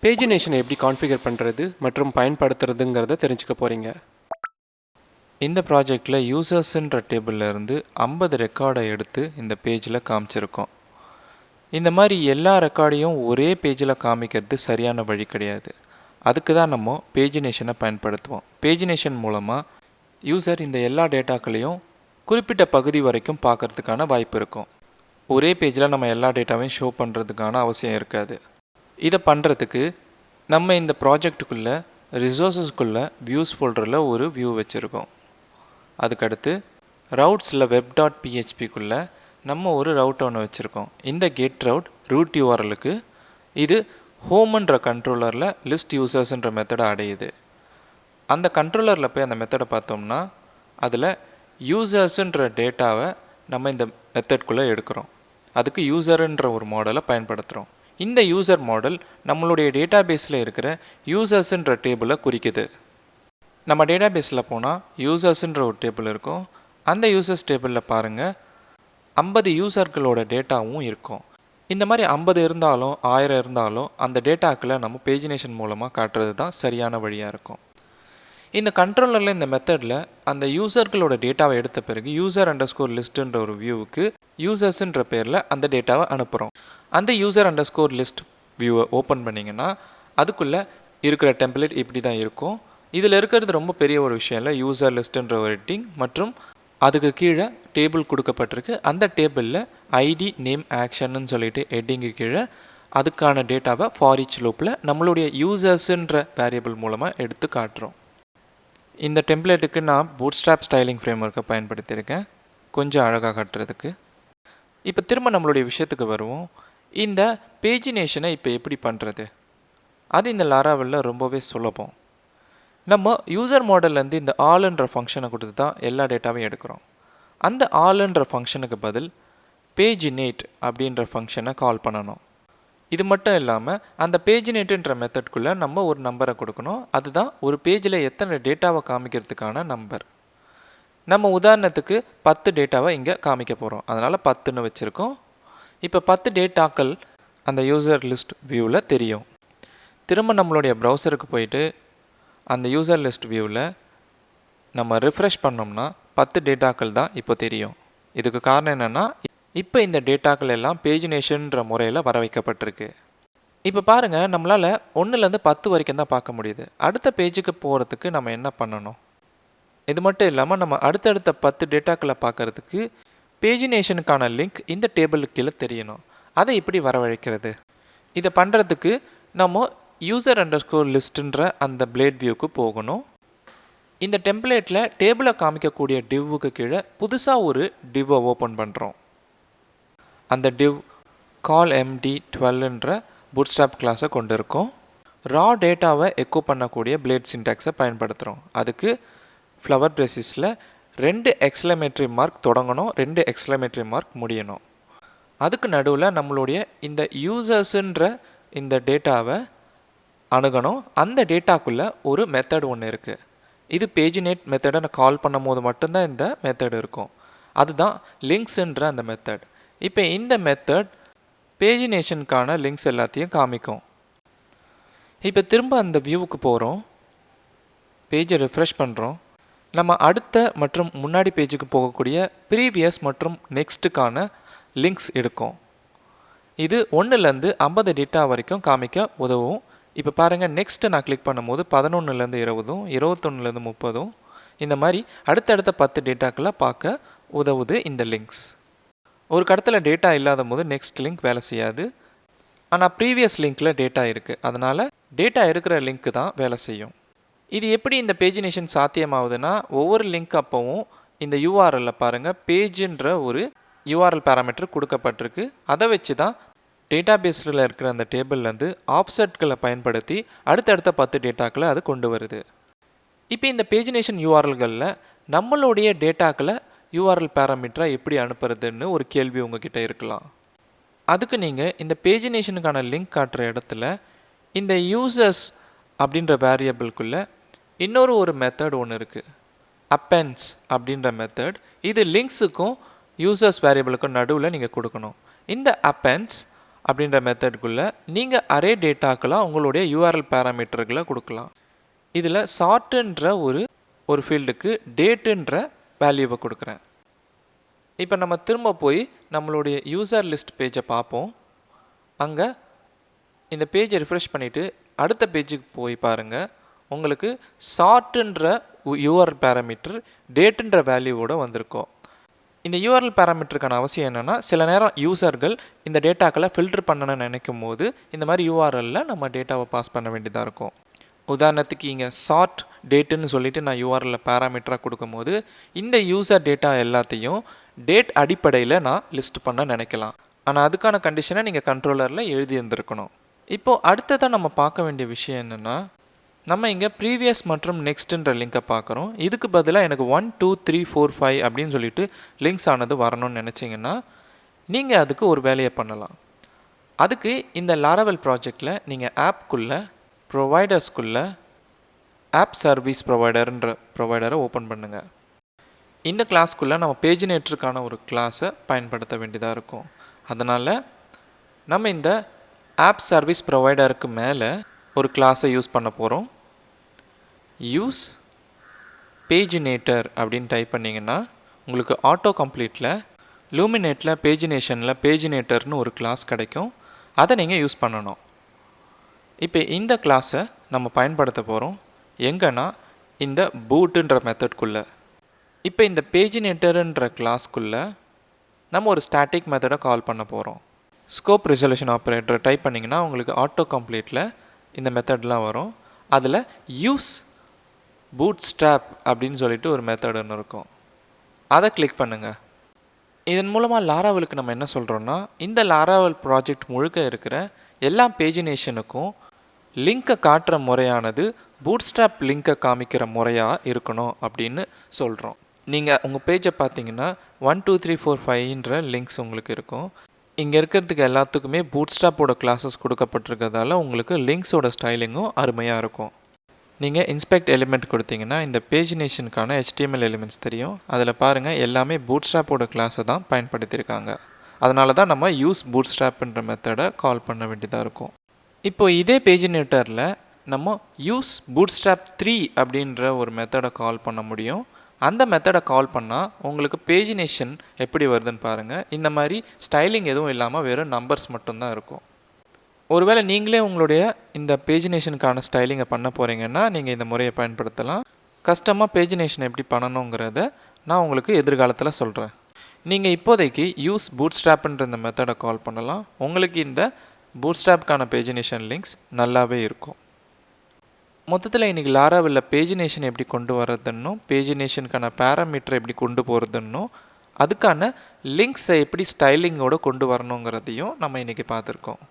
பேஜினேஷனை எப்படி கான்ஃபிகர் பண்ணுறது மற்றும் பயன்படுத்துறதுங்கிறத தெரிஞ்சுக்க போகிறீங்க. இந்த ப்ராஜெக்டில் யூசர்ஸ்ன்ற டேபிளில் இருந்து 50 ரெக்கார்டை எடுத்து இந்த பேஜில் காமிச்சிருக்கோம். இந்த மாதிரி எல்லா ரெக்கார்டையும் ஒரே பேஜில் காமிக்கிறது சரியான வழி கிடையாது. அதுக்கு தான் நம்ம பேஜினேஷனை பயன்படுத்துவோம். பேஜினேஷன் மூலமாக யூசர் இந்த எல்லா டேட்டாக்களையும் குறிப்பிட்ட பகுதி வரைக்கும் பார்க்குறதுக்கான வாய்ப்பு இருக்கும். ஒரே பேஜில் நம்ம எல்லா டேட்டாவையும் ஷோ பண்ணுறதுக்கான அவசியம் இருக்காது. இதை பண்ணுறதுக்கு நம்ம இந்த ப்ராஜெக்டுக்குள்ளே ரிசோர்ஸஸ்குள்ளே வியூஸ் ஃபோல்டரில் ஒரு வியூ வச்சுருக்கோம். அதுக்கடுத்து ரவுட்ஸில் web.phpக்குள்ளே நம்ம ஒரு ரவுட் ஒன்று வச்சுருக்கோம். இந்த கெட் ரவுட் ரூட் யூஆர்எலுக்கு இது ஹோம்ன்ற கண்ட்ரோலரில் லிஸ்ட் யூசர்ஸ்ன்ற மெத்தடை அடையுது. அந்த கண்ட்ரோலரில் போய் அந்த மெத்தடை பார்த்தோம்னா அதில் யூசர்ஸுன்ற டேட்டாவை நம்ம இந்த மெத்தட்குள்ளே எடுக்கிறோம். அதுக்கு யூசருன்ற ஒரு மாடலை பயன்படுத்துகிறோம். இந்த யூசர் மாடல் நம்மளுடைய டேட்டா பேஸில் இருக்கிற யூசர்ஸுன்ற டேபிளை குறிக்குது. நம்ம டேட்டா பேஸில் போனால் யூசர்ஸுன்ற ஒரு டேபிள் இருக்கும். அந்த யூசர்ஸ் டேபிளில் பாருங்கள் 50 யூசர்களோட டேட்டாவும் இருக்கும். இந்த மாதிரி 50 இருந்தாலும் 1000 இருந்தாலும் அந்த டேட்டாக்களை நம்ம பேஜினேஷன் மூலமாக காட்டுறது தான் சரியான வழியாக இருக்கும். இந்த கண்ட்ரோலரில் இந்த மெத்தடில் அந்த யூசர்களோட டேட்டாவை எடுத்த பிறகு user_listன்ற ஒரு வியூவுக்கு யூசர்ஸுன்ற பேரில் அந்த டேட்டாவை அனுப்புகிறோம். அந்த user_list வியூவை ஓப்பன் பண்ணிங்கன்னா அதுக்குள்ளே இருக்கிற டெம்ப்ளேட் இப்படி தான் இருக்கும். இதில் இருக்கிறது ரொம்ப பெரிய ஒரு விஷயம் இல்லை. யூசர் லிஸ்ட்டுன்ற ஒரு ஹெட்டிங் மற்றும் அதுக்கு கீழே டேபிள் கொடுக்கப்பட்டிருக்கு. அந்த டேபிளில் ஐடி நேம் ஆக்ஷன்னு சொல்லிட்டு ஹெட்டிங்கு கீழே அதுக்கான டேட்டாவை ஃபார் ஈச் லூப்பில் நம்மளுடைய யூசர்ஸுன்ற வேரியபிள் மூலமாக எடுத்து காட்டுறோம். இந்த டெம்ப்ளேட்டுக்கு நான் பூட்ஸ்ட்ராப் ஸ்டைலிங் ஃப்ரேம்வொர்க்கை பயன்படுத்தியிருக்கேன் கொஞ்சம் அழகாக காட்டுறதுக்கு. இப்போ திரும்ப நம்மளுடைய விஷயத்துக்கு வருவோம். இந்த பேஜினேஷனை இப்போ எப்படி பண்ணுறது? அது இந்த லாராவெல்ல ரொம்பவே சுலபம். நம்ம யூசர் மாடல்லேருந்து இந்த ஆல்ன்ற ஃபங்க்ஷனை கொடுத்து தான் எல்லா டேட்டாவையும் எடுக்கிறோம். அந்த ஆல்ன்ற ஃபங்க்ஷனுக்கு பதில் பேஜினேட் அப்படின்ற ஃபங்க்ஷனை கால் பண்ணணும். இது மட்டும் இல்லாமல் அந்த பேஜினேட்டுன்ற மெத்தட்குள்ளே நம்ம ஒரு நம்பரை கொடுக்கணும். அதுதான் ஒரு பேஜில் எத்தனை டேட்டாவை காமிக்கிறதுக்கான நம்பர். நம்ம உதாரணத்துக்கு 10 டேட்டாவை இங்கே காமிக்க போகிறோம். அதனால் 10ன்னு வச்சுருக்கோம். இப்போ 10 டேட்டாக்கள் அந்த யூசர் லிஸ்ட் வியூவில் தெரியும். திரும்ப நம்மளுடைய ப்ரௌசருக்கு போயிட்டு அந்த யூசர் லிஸ்ட் வியூவில் நம்ம ரிஃப்ரெஷ் பண்ணோம்னா 10 டேட்டாக்கள் தான் இப்போ தெரியும். இதுக்கு காரணம் என்னென்னா இப்போ இந்த டேட்டாக்கள் எல்லாம் பேஜினேஷன்ற முறையில் வர வைக்கப்பட்டிருக்கு. இப்போ பாருங்கள், நம்மளால் 1லேருந்து 10 வரைக்கும் தான் பார்க்க முடியுது. அடுத்த பேஜுக்கு போகிறதுக்கு நம்ம என்ன பண்ணணும்? இது மட்டும் இல்லாமல் நம்ம அடுத்தடுத்த 10 டேட்டாக்களை பார்க்குறதுக்கு பேஜினேஷனுக்கான லிங்க் இந்த டேபிளுக்கு கீழே தெரியணும். அதை எப்படி வரவழைக்கிறது? இதை பண்ணுறதுக்கு நம்ம user_listன்ற அந்த பிளேட் வியூக்கு போகணும். இந்த டெம்ப்ளேட்டில் டேபிளை காமிக்கக்கூடிய டிவ்வுக்கு கீழே புதுசாக ஒரு டிவ்வை ஓப்பன் பண்ணுறோம். அந்த டிவ் callMD12ன்ற பூட்ஸ்ட்ராப் கிளாஸை கொண்டு இருக்கோம். ரா டேட்டாவை எக்கோ பண்ணக்கூடிய பிளேட் சின்டாக்ஸை பயன்படுத்துகிறோம். அதுக்கு ஃப்ளவர் பிரேசிஸில் 2 எக்ஸ்க்ளமேட்டரி மார்க் தொடங்கணும், 2 எக்ஸ்க்ளமேட்டரி மார்க் முடியணும். அதுக்கு நடுவில் நம்மளுடைய இந்த யூசர்ஸுன்ற இந்த டேட்டாவை அணுகணும். அந்த டேட்டாக்குள்ளே ஒரு மெத்தட் ஒன்று இருக்குது. இது பேஜினேட் மெத்தடை கால் பண்ணும் போது மட்டும்தான் இந்த மெத்தட் இருக்கும். அதுதான் லிங்க்ஸுன்ற அந்த மெத்தட். இப்போ இந்த மெத்தட் பேஜினேஷனுக்கான லிங்க்ஸ் எல்லாத்தையும் காமிக்கும். இப்போ திரும்ப அந்த வியூவுக்கு போகிறோம். பேஜை ரிஃப்ரெஷ் பண்ணுறோம். நம்ம அடுத்த மற்றும் முன்னாடி பேஜுக்கு போகக்கூடிய ப்ரீவியஸ் மற்றும் நெக்ஸ்ட்டுக்கான லிங்க்ஸ் எடுக்கும். இது 1லேருந்து 50 டேட்டா வரைக்கும் காமிக்க உதவும். இப்போ பாருங்கள், நெக்ஸ்ட்டு நான் கிளிக் பண்ணும்போது 11லேருந்து 20, 21லேருந்து 30 இந்த மாதிரி அடுத்தடுத்த 10 டேட்டாக்களை பார்க்க உதவுது இந்த லிங்க்ஸ். ஒரு கடத்தில் டேட்டா இல்லாத போது நெக்ஸ்ட் லிங்க் வேலை செய்யாது. ஆனால் ப்ரீவியஸ் லிங்க்கில் டேட்டா இருக்குது. அதனால் டேட்டா இருக்கிற லிங்க்கு தான் வேலை செய்யும். இது எப்படி இந்த பேஜினேஷன் சாத்தியமாகுதுன்னா, ஒவ்வொரு லிங்க் அப்போவும் இந்த யூஆர்எல்ல பாருங்கள் பேஜுன்ற ஒரு யூஆர்எல் பேராமீட்டர் கொடுக்கப்பட்டிருக்கு. அதை வச்சு தான் டேட்டா பேஸில் இருக்கிற அந்த டேபிள்லேருந்து ஆப்செட்களை பயன்படுத்தி அடுத்தடுத்த 10 டேட்டாக்களை அது கொண்டு வருது. இப்போ இந்த பேஜினேஷன் யூஆர்எல்களில் நம்மளுடைய டேட்டாக்களை யூஆர்எல் பேராமீட்டராக எப்படி அனுப்புறதுன்னு ஒரு கேள்வி உங்ககிட்ட இருக்கலாம். அதுக்கு நீங்கள் இந்த பேஜினேஷனுக்கான லிங்க் காட்டுற இடத்துல இந்த யூசர்ஸ் அப்படின்ற வேரியபிள்குள்ளே இன்னொரு ஒரு மெத்தட் ஒன்று இருக்குது, அப்பென்ஸ் அப்படின்ற மெத்தட். இது லிங்க்ஸுக்கும் யூசர்ஸ் வேரியபிளுக்கும் நடுவில் நீங்கள் கொடுக்கணும். இந்த அப்பென்ஸ் அப்படின்ற மெத்தட்குள்ளே நீங்கள் அரே டேட்டாக்கெல்லாம் உங்களுடைய யூஆர்எல் பேராமீட்டர்களை கொடுக்கலாம். இதில் சார்ட்டுன்ற ஒரு ஃபீல்டுக்கு டேட்டுன்ற வேல்யூவை கொடுக்குறேன். இப்போ நம்ம திரும்ப போய் நம்மளுடைய யூசர் லிஸ்ட் பேஜை பார்ப்போம். அங்கே இந்த பேஜை ரிஃப்ரெஷ் பண்ணிவிட்டு அடுத்த பேஜுக்கு போய் பாருங்கள். உங்களுக்கு சார்ட்டுன்ற யூஆர்எல் பேராமீட்டர் டேட்டுன்ற வேல்யூவோடு வந்திருக்கும். இந்த யூஆர்எல் பேராமீட்டருக்கான அவசியம் என்னென்னா, சில நேரம் யூசர்கள் இந்த டேட்டாக்களை ஃபில்டர் பண்ணணும்னு நினைக்கும் போது இந்த மாதிரி யூஆர்எல்லில் நம்ம டேட்டாவை பாஸ் பண்ண வேண்டியதாக இருக்கும். உதாரணத்துக்கு இங்கே சார்ட் டேட்டுன்னு சொல்லிட்டு நான் யூஆர்எல்லில் பேராமீட்டராக கொடுக்கும்போது இந்த யூசர் டேட்டா எல்லாத்தையும் டேட் அடிப்படையில் நான் லிஸ்ட் பண்ண நினைக்கலாம். ஆனால் அதுக்கான கண்டிஷனை நீங்கள் கண்ட்ரோலரில் எழுதி இருந்திருக்கணும். இப்போது அடுத்ததாக நம்ம பார்க்க வேண்டிய விஷயம் என்னென்னா, நம்ம இங்கே ப்ரீவியஸ் மற்றும் நெக்ஸ்ட்டுன்ற லிங்கை பார்க்குறோம். இதுக்கு பதிலாக எனக்கு 1 2 3 4 5 அப்படின்னு சொல்லிட்டு லிங்க்ஸ் ஆனது வரணும்னு நினச்சிங்கன்னா நீங்கள் அதுக்கு ஒரு வேலையை பண்ணலாம். அதுக்கு இந்த லாரவல் ப்ராஜெக்டில் நீங்கள் ஆப்குள்ளே ப்ரொவைடர்ஸ்குள்ளே ஆப் சர்வீஸ் ப்ரொவைடர்ன்ற ப்ரொவைடரை ஓப்பன் பண்ணுங்கள். இந்த கிளாஸ்க்குள்ளே நம்ம பேஜினேட்டருக்கான ஒரு கிளாஸை பயன்படுத்த வேண்டியதாக இருக்கும். அதனால் நம்ம இந்த ஆப் சர்வீஸ் ப்ரொவைடருக்கு மேலே ஒரு கிளாஸை யூஸ் பண்ண போகிறோம். யூஸ் பேஜினேட்டர் அப்படின்னு டைப் பண்ணிங்கன்னா உங்களுக்கு ஆட்டோ கம்ப்ளீட்டில் லூமினேட்டில் பேஜினேஷனில் பேஜினேட்டர்னு ஒரு கிளாஸ் கிடைக்கும். அதை நீங்கள் யூஸ் பண்ணணும். இப்போ இந்த கிளாஸை நம்ம பயன்படுத்த போகிறோம் எங்கன்னா இந்த பூட்டுன்ற மெத்தட்குள்ளே. இப்போ இந்த பேஜினேட்டர்ன்ற கிளாஸ்க்குள்ளே நம்ம ஒரு ஸ்டாட்டிக் மெத்தடை கால் பண்ண போகிறோம். ஸ்கோப் ரெசல்யூஷன் ஆப்ரேட்டர் டைப் பண்ணிங்கன்னா உங்களுக்கு ஆட்டோ கம்ப்ளீட்டில் இந்த மெத்தட்லாம் வரும். அதில் யூஸ் பூட்ஸ்ட்ராப் அப்படின்னு சொல்லிட்டு ஒரு மெத்தட் ஒன்று இருக்கும். அதை கிளிக் பண்ணுங்கள். இதன் மூலமாக லாராவலுக்கு நம்ம என்ன சொல்கிறோன்னா, இந்த லாராவல் ப்ராஜெக்ட் முழுக்க இருக்கிற எல்லா பேஜினேஷனுக்கும் லிங்கை காட்டுற முறையானது பூட்ஸ்ட்ராப் லிங்கை காமிக்கிற முறையாக இருக்கணும் அப்படின்னு சொல்கிறோம். நீங்கள் உங்கள் பேஜை பார்த்தீங்கன்னா 1 2 3 4 5ன்ற லிங்க்ஸ் உங்களுக்கு இருக்கும். இங்கே இருக்கிறதுக்கு எல்லாத்துக்குமே பூட்ஸ்ட்ராப்போட கிளாஸஸ் கொடுக்கப்பட்டிருக்கிறதால உங்களுக்கு லிங்க்ஸோட ஸ்டைலிங்கும் அருமையாக இருக்கும். நீங்கள் இன்ஸ்பெக்ட் எலிமெண்ட் கொடுத்தீங்கன்னா இந்த பேஜினேஷனுக்கான HTML எலிமெண்ட்ஸ் தெரியும். அதில் பாருங்கள் எல்லாமே பூட்ஸ்ட்ராப்போட கிளாஸை தான் பயன்படுத்தியிருக்காங்க. அதனால தான் நம்ம யூஸ் பூட்ஸ்ட்ராப்ன்ற மெத்தடை கால் பண்ண வேண்டியதாக இருக்கும். இப்போ இதே பேஜினேட்டரில் நம்ம யூஸ் பூட்ஸ்ட்ராப் 3 அப்படின்ற ஒரு மெத்தடை கால் பண்ண முடியும். அந்த மெத்தடை கால் பண்ணால் உங்களுக்கு பேஜினேஷன் எப்படி வருதுன்னு பாருங்கள். இந்த மாதிரி ஸ்டைலிங் எதுவும் இல்லாமல் வெறும் நம்பர்ஸ் மட்டும்தான் இருக்கும். ஒருவேளை நீங்களே உங்களுடைய இந்த பேஜினேஷனுக்கான ஸ்டைலிங்கை பண்ண போகிறீங்கன்னா நீங்கள் இந்த முறையை பயன்படுத்தலாம். கஸ்டமாக பேஜினேஷன் எப்படி பண்ணணுங்கிறத நான் உங்களுக்கு எதிர்காலத்தில் சொல்கிறேன். நீங்கள் இப்போதைக்கு யூஸ் பூட்ஸ்ட்ராப்ன்ற இந்த மெத்தடை கால் பண்ணலாம். உங்களுக்கு இந்த பூட்ஸ்ட்ராப்கான பேஜினேஷன் லிங்க்ஸ் நல்லாவே இருக்கும். மொத்தத்தில் இன்றைக்கி லாராவலில் பேஜினேஷன் எப்படி கொண்டு வரதுன்னும் பேஜினேஷனுக்கான பேராமீட்டரை எப்படி கொண்டு போகிறதுன்னும் அதுக்கான லிங்க்ஸை எப்படி ஸ்டைலிங்கோடு கொண்டு வரணுங்கிறதையும் நம்ம இன்றைக்கி பார்த்துருக்கோம்.